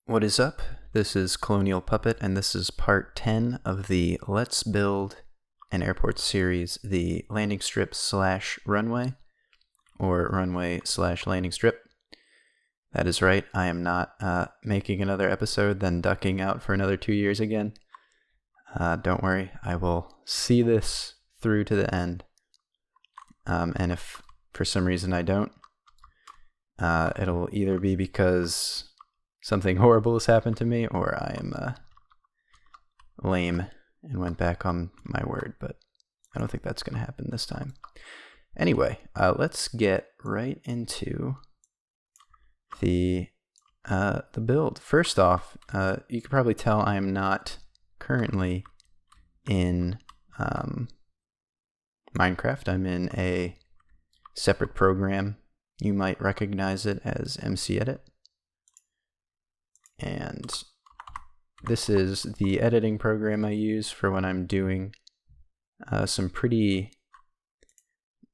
What is up? This is Colonial Puppet, and this is part 10 of the Let's Build an Airport series, the landing strip / runway, or runway / landing strip. That is right, I am not making another episode, then ducking out for another 2 years again. Don't worry, I will see this through to the end. And if for some reason I don't, it'll either be because something horrible has happened to me, or I am lame and went back on my word, but I don't think that's going to happen this time. Anyway, let's get right into the build. First off, you can probably tell I am not currently in Minecraft. I'm in a separate program. You might recognize it as MCEdit. And this is the editing program I use for when I'm doing some pretty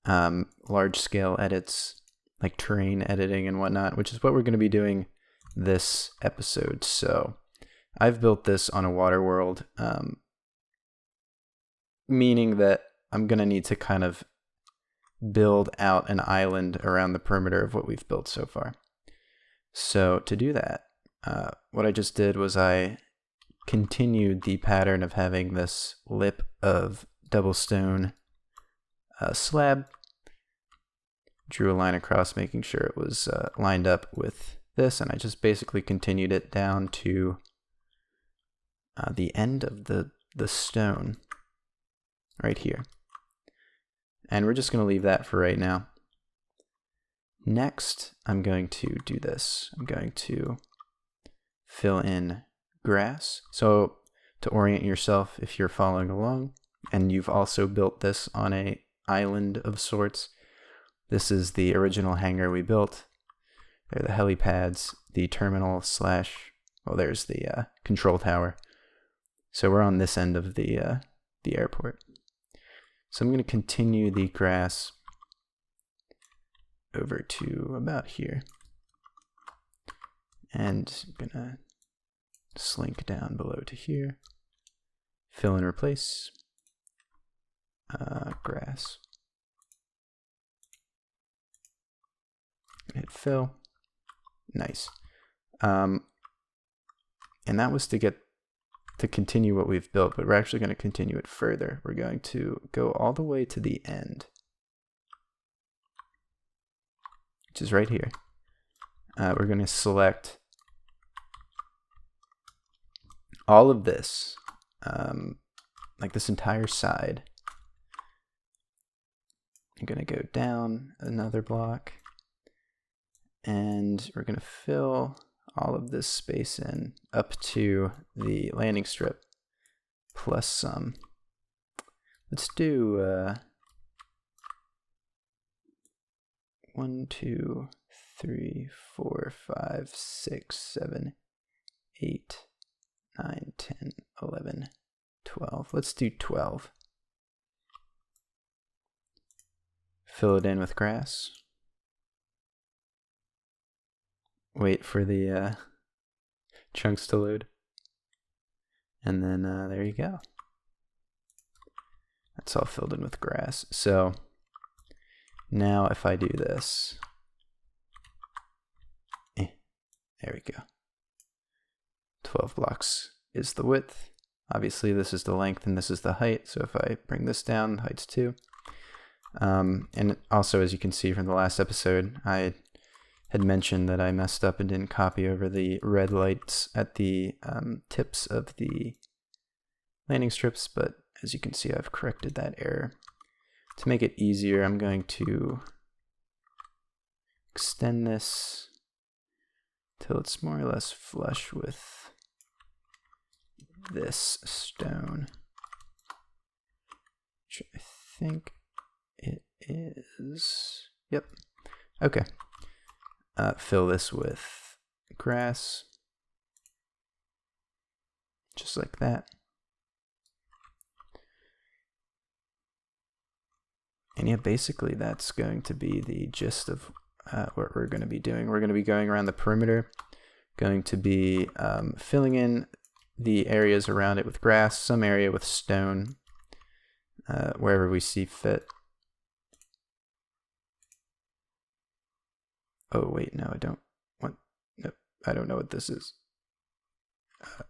large-scale edits, like terrain editing and whatnot, which is what we're going to be doing this episode. So I've built this on a water world, meaning that I'm going to need to kind of build out an island around the perimeter of what we've built so far. So to do that, what I just did was I continued the pattern of having this lip of double stone slab, drew a line across making sure it was lined up with this, and I just basically continued it down to the end of the stone right here. And we're just going to leave that for right now. Next, I'm going to do this. I'm going to fill in grass. So to orient yourself, if you're following along and you've also built this on a island of sorts, this is the original hangar we built. They're the helipads, the terminal / well, there's the control tower. So we're on this end of the airport. So I'm going to continue the grass over to about here. And I'm going to slink down below to here. Fill and replace. Grass. Hit fill. Nice. And that was to continue what we've built, but we're actually going to continue it further. We're going to go all the way to the end, which is right here. We're going to select all of this, like this entire side. I'm going to go down another block, and we're going to fill all of this space in up to the landing strip plus some. Let's do 1, 2, 3, 4, 5, 6, 7, 8, 9, 10, 11, 12. Let's do 12. Fill it in with grass. Wait for the chunks to load. And then there you go. That's all filled in with grass. So now if I do this, there we go. 12 blocks is the width. Obviously this is the length and this is the height. So if I bring this down, the height's 2. And also, as you can see from the last episode, I had mentioned that I messed up and didn't copy over the red lights at the tips of the landing strips, but as you can see, I've corrected that error. To make it easier, I'm going to extend this till it's more or less flush with this stone, which I think it is. Yep. Okay. Fill this with grass, just like that. And yeah, basically that's going to be the gist of what we're going to be doing. We're going to be going around the perimeter. going to be filling in the areas around it with grass, some area with stone, wherever we see fit. Oh wait, no, I don't want, no, I don't know what this is.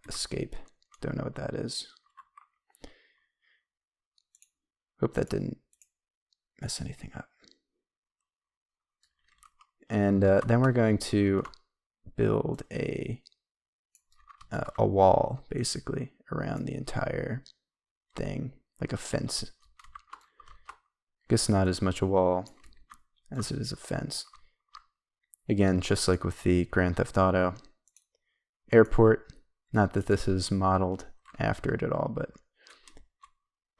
Escape, don't know what that is. Hope that didn't mess anything up. And then we're going to build a wall, basically, around the entire thing, like a fence. I guess not as much a wall as it is a fence. Again, just like with the Grand Theft Auto airport, not that this is modeled after it at all, but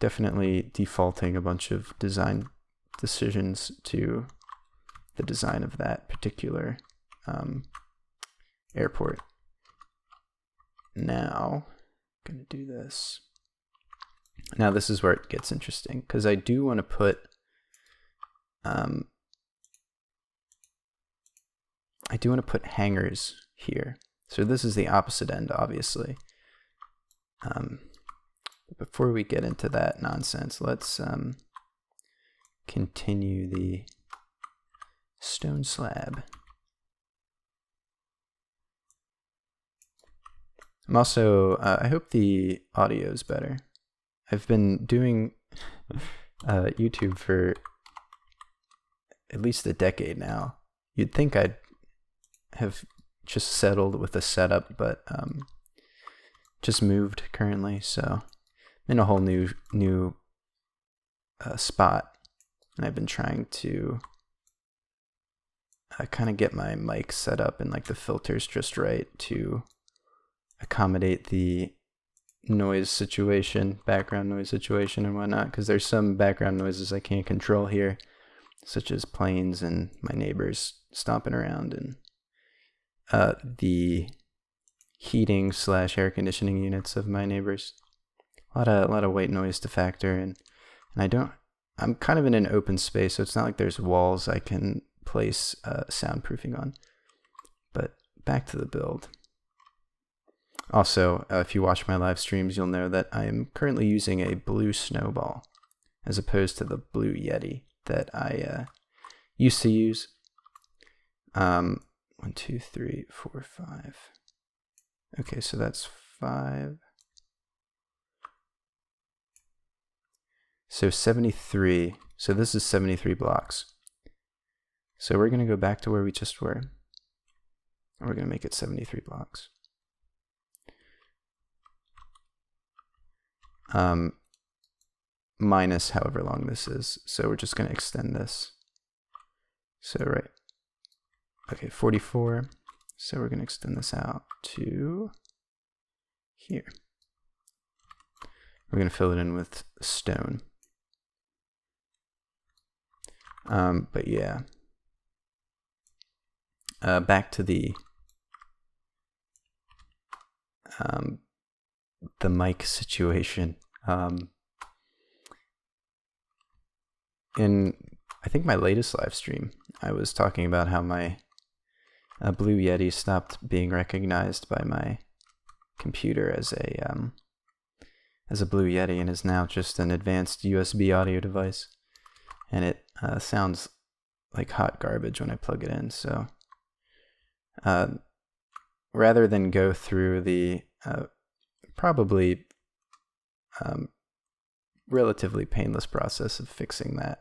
definitely defaulting a bunch of design decisions to the design of that particular airport. Now, I'm going to do this. Now this is where it gets interesting, because I do want to put hangars here. So this is the opposite end, obviously. Before we get into that nonsense, let's continue the stone slab. I'm also, I hope the audio is better. I've been doing YouTube for at least a decade now. You'd think I'd have just settled with a setup, but just moved currently, so I'm in a whole new spot, and I've been trying to kind of get my mic set up and like the filters just right to accommodate the noise situation, background noise situation and whatnot, because there's some background noises I can't control here, such as planes and my neighbors stomping around, and the heating / air conditioning units of my neighbors. A lot of white noise to factor in, and I'm kind of in an open space, so it's not like there's walls I can place soundproofing on. But back to the build. Also, if you watch my live streams, you'll know that I am currently using a blue snowball as opposed to the blue Yeti that I used to use. 1, 2, 3, 4, 5. Okay, so that's 5. So 73. So this is 73 blocks. So we're going to go back to where we just were. And we're going to make it 73 blocks. Minus however long this is. So we're just going to extend this. So right. Okay, 44. So we're going to extend this out to here. We're going to fill it in with stone. But yeah. Back to the mic situation. In I think my latest live stream, I was talking about how my Blue Yeti stopped being recognized by my computer as a Blue Yeti and is now just an advanced USB audio device, and it sounds like hot garbage when I plug it in. So rather than go through the probably relatively painless process of fixing that,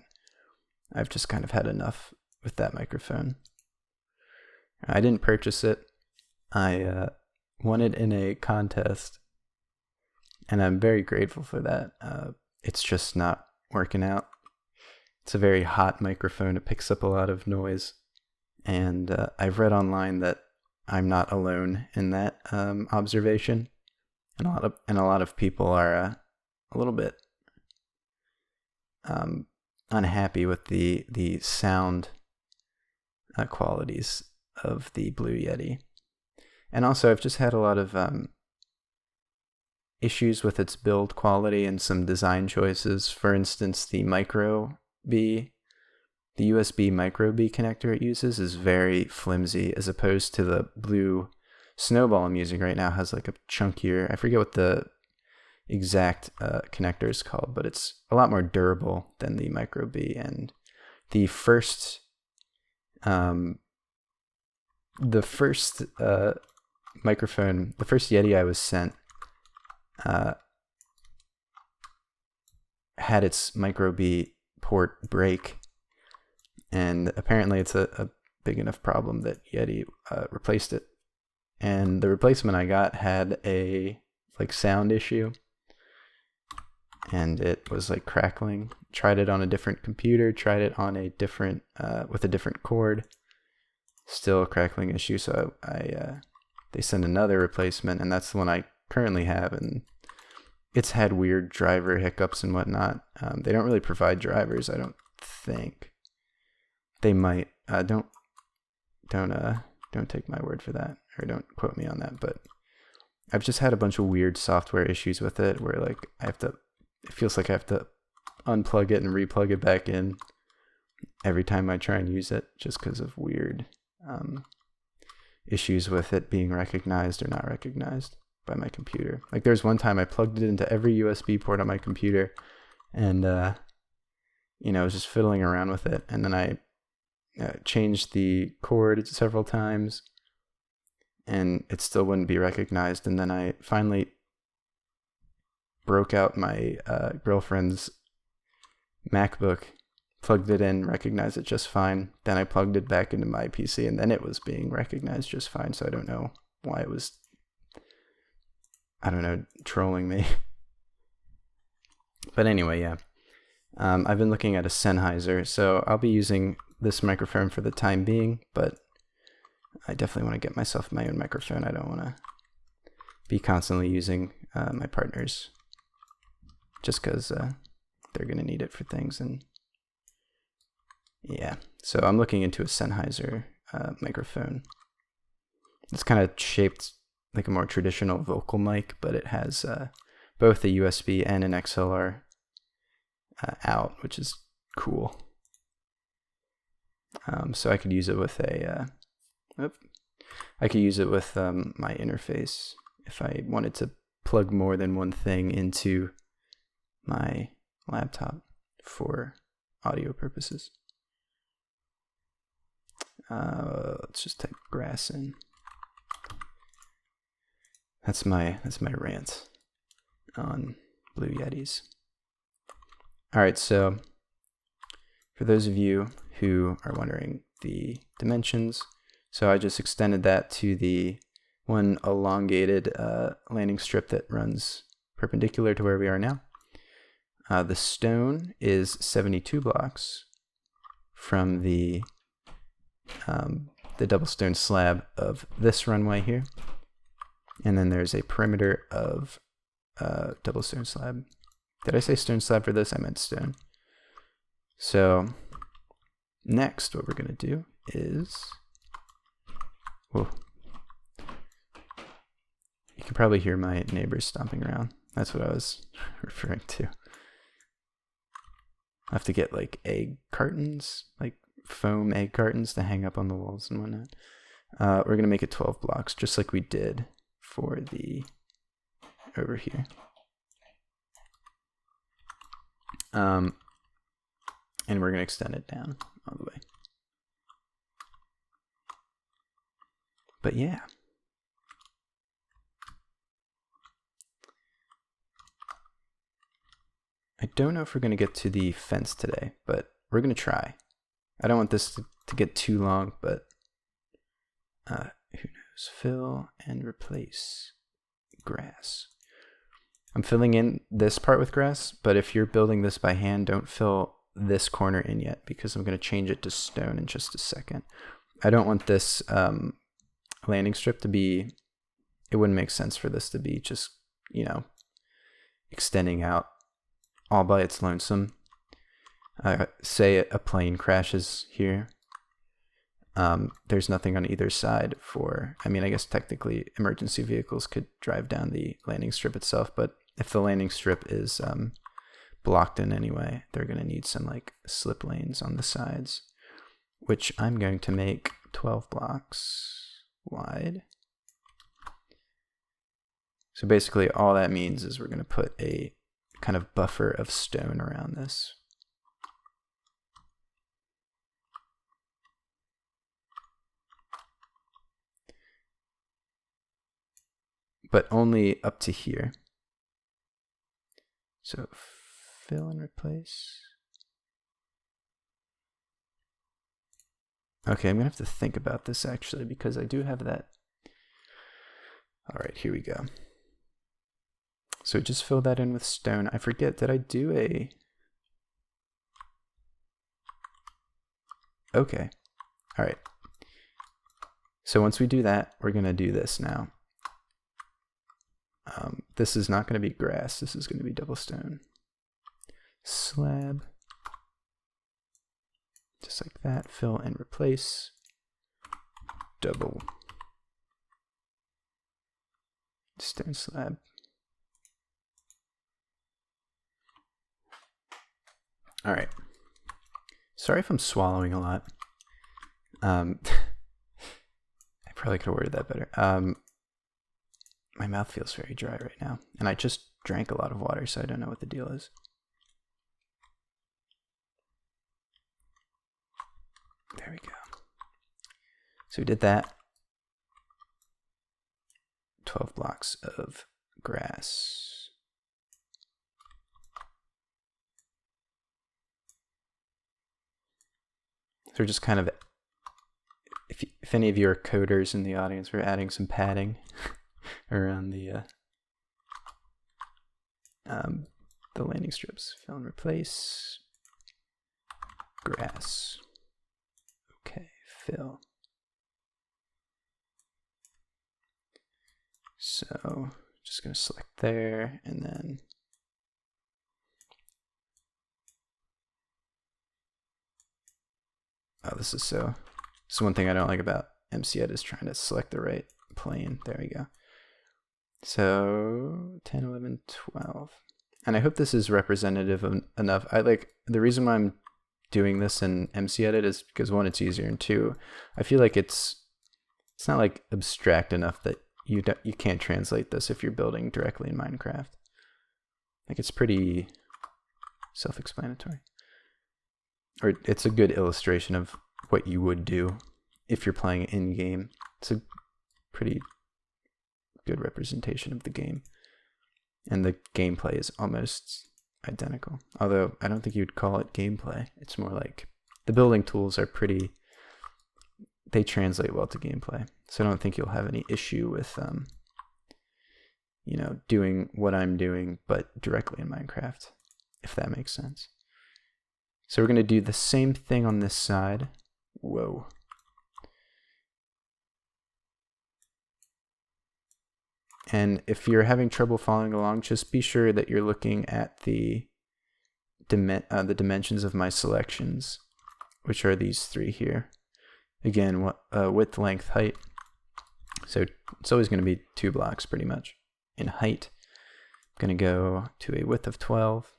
I've just kind of had enough with that microphone. I didn't purchase it. I won it in a contest, and I'm very grateful for that. It's just not working out. It's a very hot microphone. It picks up a lot of noise, and I've read online that I'm not alone in that observation, and a lot of people are a little bit unhappy with the sound qualities of the Blue Yeti. And also, I've just had a lot of issues with its build quality and some design choices. For instance, the USB micro B connector it uses is very flimsy, as opposed to the blue Snowball I'm using right now has like a chunkier, I forget what the exact connector is called, but it's a lot more durable than the Micro B. And the first microphone, the first Yeti I was sent had its Micro B port break, and apparently it's a big enough problem that Yeti replaced it. And the replacement I got had a sound issue, and it was like crackling. Tried it on a different computer, tried it on a different with a different cord, still a crackling issue. So they sent another replacement, and that's the one I currently have, and it's had weird driver hiccups and whatnot. They don't really provide drivers, I don't think. They might. Don't take my word for that, or don't quote me on that. But I've just had a bunch of weird software issues with it, where like it feels like I have to unplug it and replug it back in every time I try and use it, just because of weird issues with it being recognized or not recognized by my computer. Like there's one time I plugged it into every USB port on my computer, and I was just fiddling around with it, and then I changed the cord several times, and it still wouldn't be recognized. And then I finally broke out my girlfriend's MacBook, plugged it in, recognized it just fine. Then I plugged it back into my PC, and then it was being recognized just fine. So I don't know why it was, trolling me. But anyway, yeah. I've been looking at a Sennheiser, so I'll be using this microphone for the time being, but I definitely want to get myself my own microphone. I don't want to be constantly using my partner's, just because they're going to need it for things. And yeah, so I'm looking into a Sennheiser microphone. It's kind of shaped like a more traditional vocal mic, but it has both a USB and an XLR out, which is cool. So I could use it with my interface if I wanted to plug more than one thing into my laptop for audio purposes. Let's just type grass in. That's my rant on Blue Yetis. All right, so for those of you who are wondering the dimensions, so I just extended that to the one elongated landing strip that runs perpendicular to where we are now. The stone is 72 blocks from the double stone slab of this runway here, and then there's a perimeter of double stone slab. Did I say stone slab for this? I meant stone. So next, what we're going to do is, whoa, you can probably hear my neighbors stomping around. That's what I was referring to. I have to get like egg cartons, like foam egg cartons to hang up on the walls and whatnot. We're going to make it 12 blocks, just like we did for the over here. And we're going to extend it down all the way. But yeah. I don't know if we're going to get to the fence today, but we're going to try. I don't want this to get too long, but who knows? Fill and replace grass. I'm filling in this part with grass, but if you're building this by hand, don't fill this corner in yet, because I'm going to change it to stone in just a second. I don't want this landing strip to be, it wouldn't make sense for this to be just, extending out all by its lonesome. Say a plane crashes here. There's nothing on either side for, I guess technically emergency vehicles could drive down the landing strip itself, but if the landing strip is blocked in any way, they're going to need some like slip lanes on the sides, which I'm going to make 12 blocks wide. So basically all that means is we're going to put a kind of buffer of stone around this. But only up to here. So fill and replace. Okay, I'm gonna have to think about this actually because I do have that. All right, here we go. So just fill that in with stone. I forget, did I do a... Okay, all right. So once we do that, we're gonna do this now. This is not gonna be grass, this is gonna be double stone. Slab. Just like that, fill and replace. Double stone slab. All right. Sorry if I'm swallowing a lot. I probably could have worded that better. My mouth feels very dry right now, and I just drank a lot of water, so I don't know what the deal is. There we go. So we did that. 12 blocks of grass. So we're just kind of, if any of you are coders in the audience, we're adding some padding around the landing strips. Fill and replace. Grass. Okay, fill. So just going to select there and then this is one thing I don't like about MCEd is trying to select the right plane. There we go. So 10, 11, 12. And I hope this is representative enough. The reason why I'm doing this in MCEdit is because one, it's easier, and two, I feel like it's not like abstract enough that you can't translate this if you're building directly in Minecraft. Like it's pretty self-explanatory. Or it's a good illustration of what you would do if you're playing in game. It's a pretty good representation of the game. And the gameplay is almost identical. Although I don't think you'd call it gameplay. It's more like the building tools are they translate well to gameplay. So I don't think you'll have any issue with doing what I'm doing but directly in Minecraft, if that makes sense. So we're going to do the same thing on this side. Whoa. And if you're having trouble following along, just be sure that you're looking at the dimensions of my selections, which are these three here. Again, width, length, height. So it's always going to be 2 blocks pretty much. In height, I'm going to go to a width of 12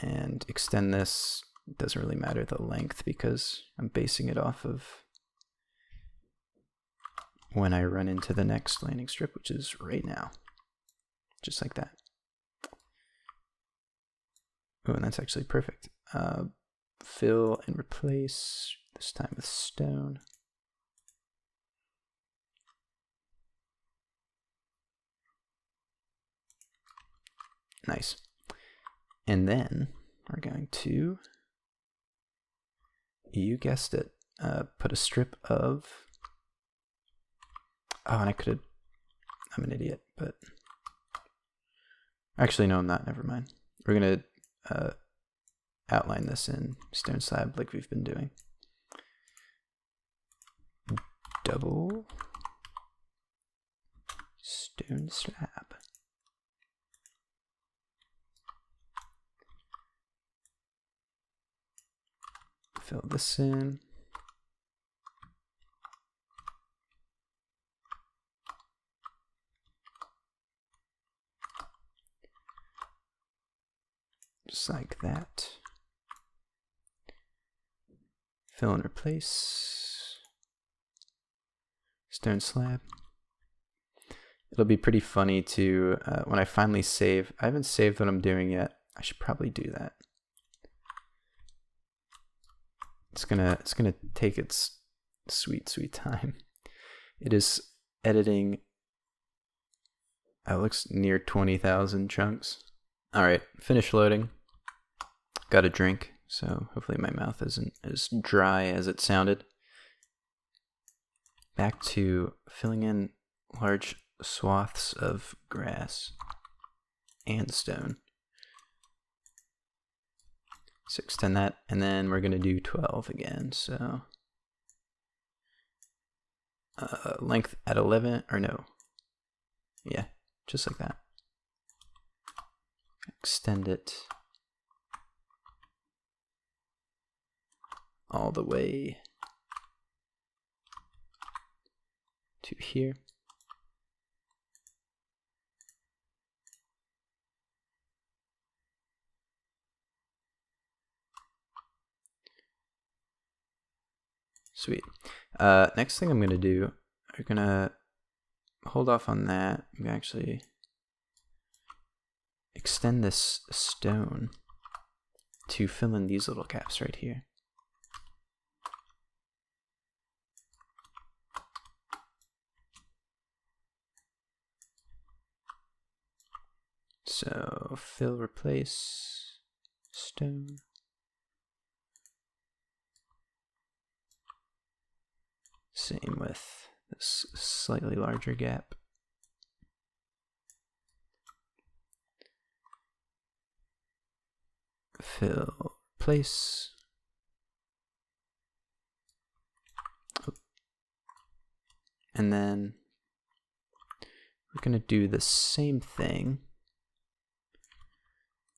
and extend this. It doesn't really matter the length because I'm basing it off of when I run into the next landing strip, which is right now. Just like that. Oh, and that's actually perfect. Fill and replace, this time with stone. Nice. And then we're going to, you guessed it, put a strip of, and I'm an idiot, but actually no, I'm not, never mind. We're going to outline this in stone slab like we've been doing. Double stone slab. Fill this in. Just like that. Fill and replace. Stone slab. It'll be pretty funny to, when I finally save. I haven't saved what I'm doing yet. I should probably do that. It's gonna take its sweet time. It is editing. Oh, it looks near 20,000 chunks. All right, finish loading. Got a drink, so hopefully my mouth isn't as dry as it sounded. Back to filling in large swaths of grass and stone. So extend that, and then we're going to do 12 again. So length at 11, or no. Yeah, just like that. Extend it all the way to here. Sweet. Next thing I'm going to do, we're going to hold off on that. I'm going to actually extend this stone to fill in these little gaps right here. So fill, replace, stone. Same with this slightly larger gap. Fill, replace. And then we're going to do the same thing.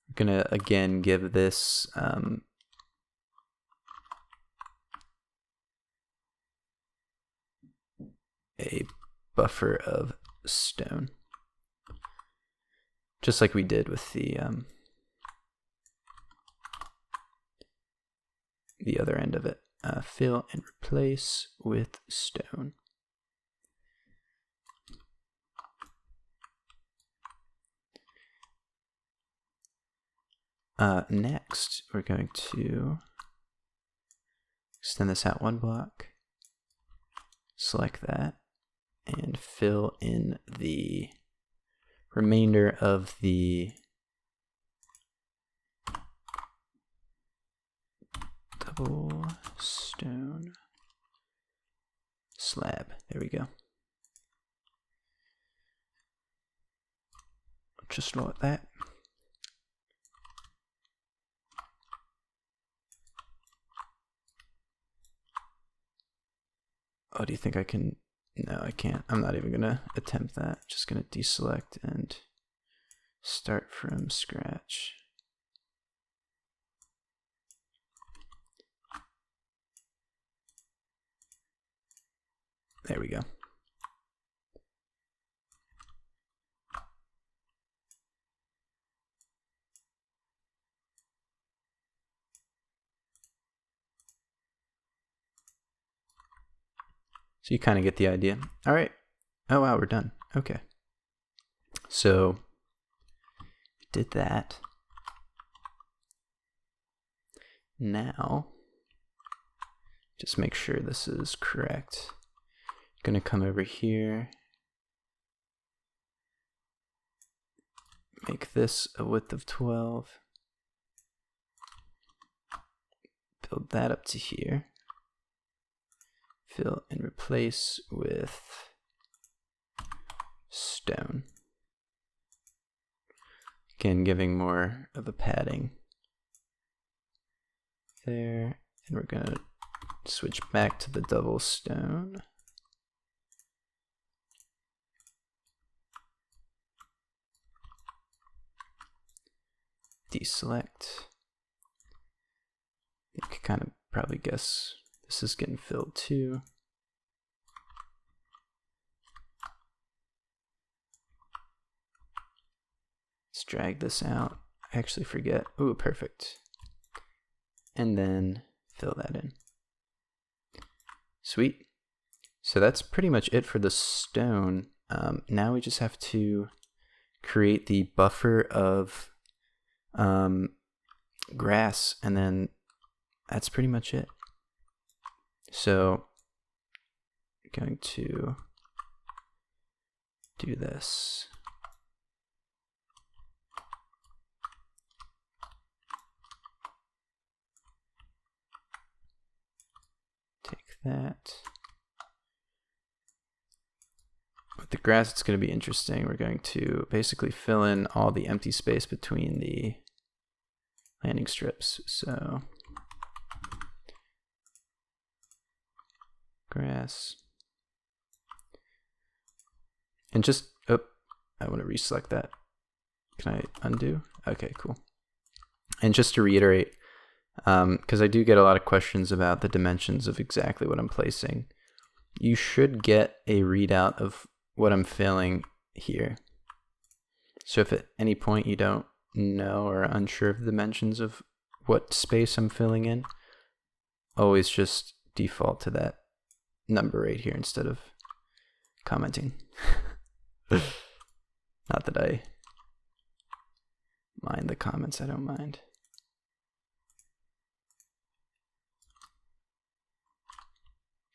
We're going to again give this a buffer of stone, just like we did with the other end of it. Fill and replace with stone. Next, we're going to extend this out one block, select that, and fill in the remainder of the double stone slab. There we go. Just like that. Oh, do you think I can? No, I can't. I'm not even gonna attempt that. Just gonna deselect and start from scratch. There we go. So you kind of get the idea. All right. Oh, wow, we're done. Okay. So did that. Now, just make sure this is correct. Gonna come over here. Make this a width of 12. Build that up to here. Fill and replace with stone. Again, giving more of a padding there. And we're gonna switch back to the double stone. Deselect. You can kind of probably guess this is getting filled too. Let's drag this out. I actually forget. Ooh, perfect. And then fill that in. Sweet. So that's pretty much it for the stone. Now we just have to create the buffer of grass, and then that's pretty much it. So I'm going to do this. Take that. With the grass, it's going to be interesting. We're going to basically fill in all the empty space between the landing strips. So grass. And just, oh, I want to reselect that. Can I undo? Okay, cool. And just to reiterate, because I do get a lot of questions about the dimensions of exactly what I'm placing, you should get a readout of what I'm filling here. So if at any point you don't know or are unsure of the dimensions of what space I'm filling in, always just default to that number right here instead of commenting. Not that I mind the comments, I don't mind.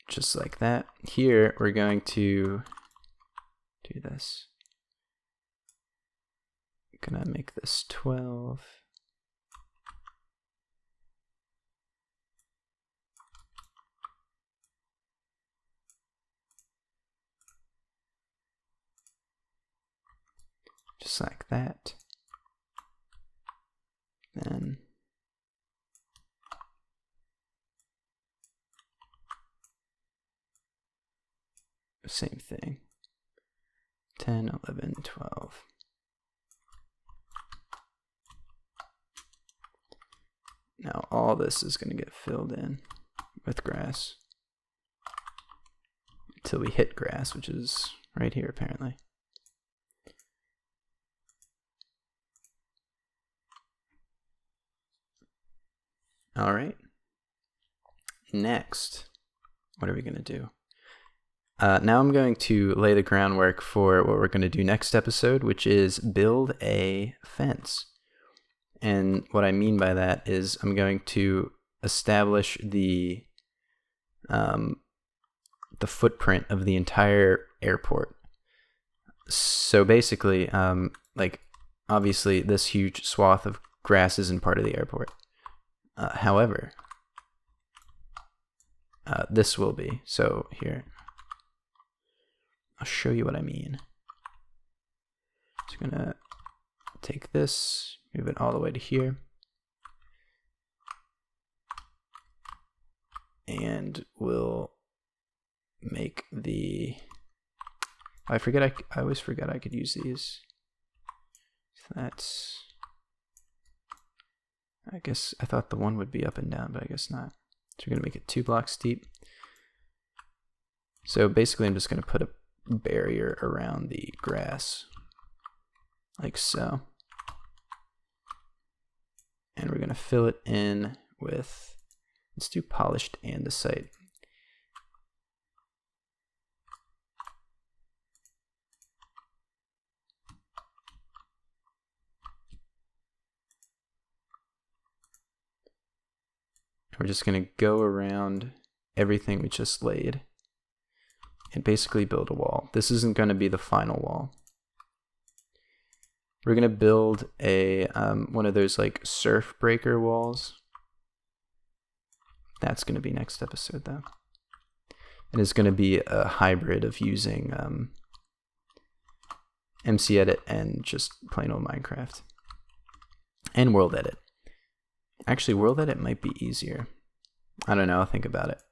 Just like that. Here we're going to do this. I'm gonna make this 12. Just like that. Then same thing. 10, 11, 12. Now all this is going to get filled in with grass until we hit grass, which is right here apparently. All right. Next, what are we going to do? Now I'm going to lay the groundwork for what we're going to do next episode, which is build a fence. And what I mean by that is I'm going to establish the footprint of the entire airport. So basically, like obviously this huge swath of grass isn't part of the airport. However, this will be. So here, I'll show you what I mean. So I'm gonna take this, move it all the way to here, and we'll make the. I always forget I could use these. So that's. I guess I thought the one would be up and down, but I guess not. So we're gonna make it 2 blocks deep. So basically, I'm just gonna put a barrier around the grass like so, and we're going to fill it in with, let's do polished andesite. We're just going to go around everything we just laid and basically build a wall. This isn't going to be the final wall. We're going to build a one of those like surf breaker walls. That's going to be next episode though. And it's going to be a hybrid of using MC Edit and just plain old Minecraft. And World Edit. Actually, World Edit might be easier. I don't know, I'll think about it.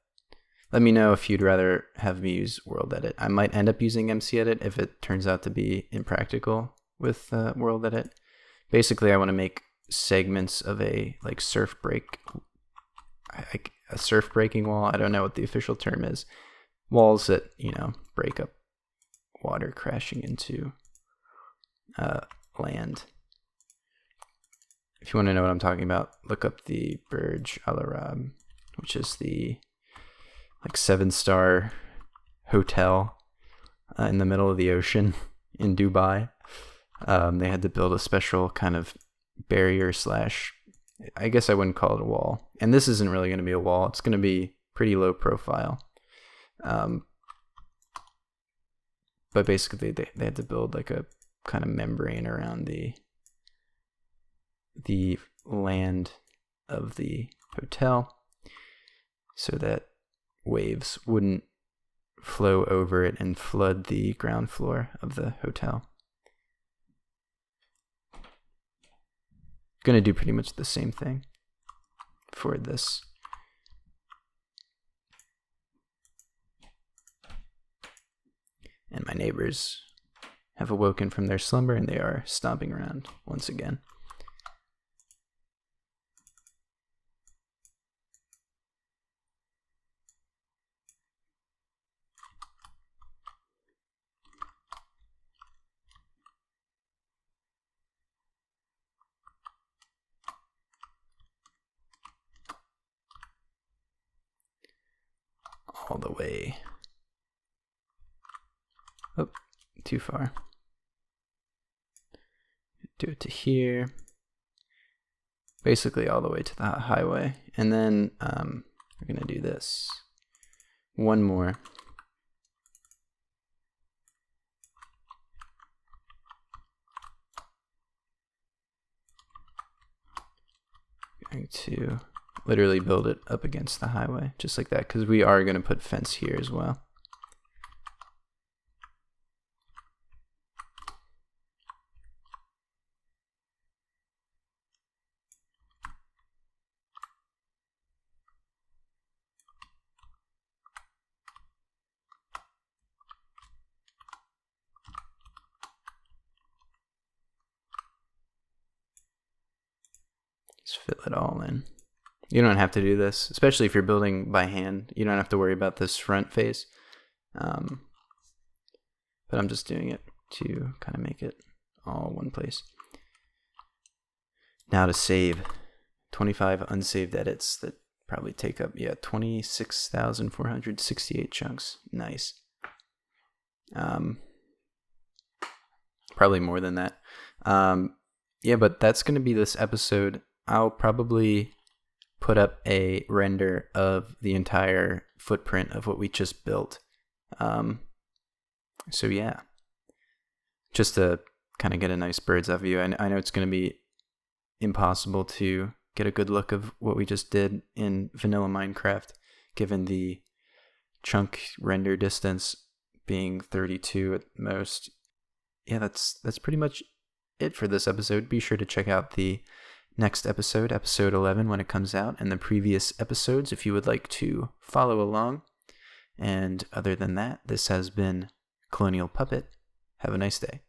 Let me know if you'd rather have me use World Edit. I might end up using MC Edit if it turns out to be impractical with World Edit. Basically, I want to make segments of a like surf breaking wall. I don't know what the official term is. Walls that, you know, break up water crashing into land. If you want to know what I'm talking about, look up the Burj Al Arab, which is the like 7-star hotel in the middle of the ocean in Dubai. They had to build a special kind of barrier slash, I guess I wouldn't call it a wall. And this isn't really going to be a wall. It's going to be pretty low profile. But basically they had to build like a kind of membrane around the land of the hotel so that waves wouldn't flow over it and flood the ground floor of the hotel. Going to do pretty much the same thing for this. And my neighbors have awoken from their slumber and they are stomping around once again. All the way. Oh, too far. Do it to here. Basically all the way to the highway. And then we're going to do this. One more. Going to literally build it up against the highway, just like that, because we are going to put fence here as well. Just fill it all in. You don't have to do this, especially if you're building by hand. You don't have to worry about this front face. But I'm just doing it to kind of make it all one place. Now to save 25 unsaved edits that probably take up, 26,468 chunks. Nice. Probably more than that. But that's going to be this episode. I'll probably put up a render of the entire footprint of what we just built. So yeah, just to kind of get a nice bird's eye view. I know it's going to be impossible to get a good look of what we just did in vanilla Minecraft, given the chunk render distance being 32 at most. Yeah, that's pretty much it for this episode. Be sure to check out the next episode, episode 11, when it comes out, and the previous episodes if you would like to follow along. And other than that, this has been Colonial Puppet. Have a nice day.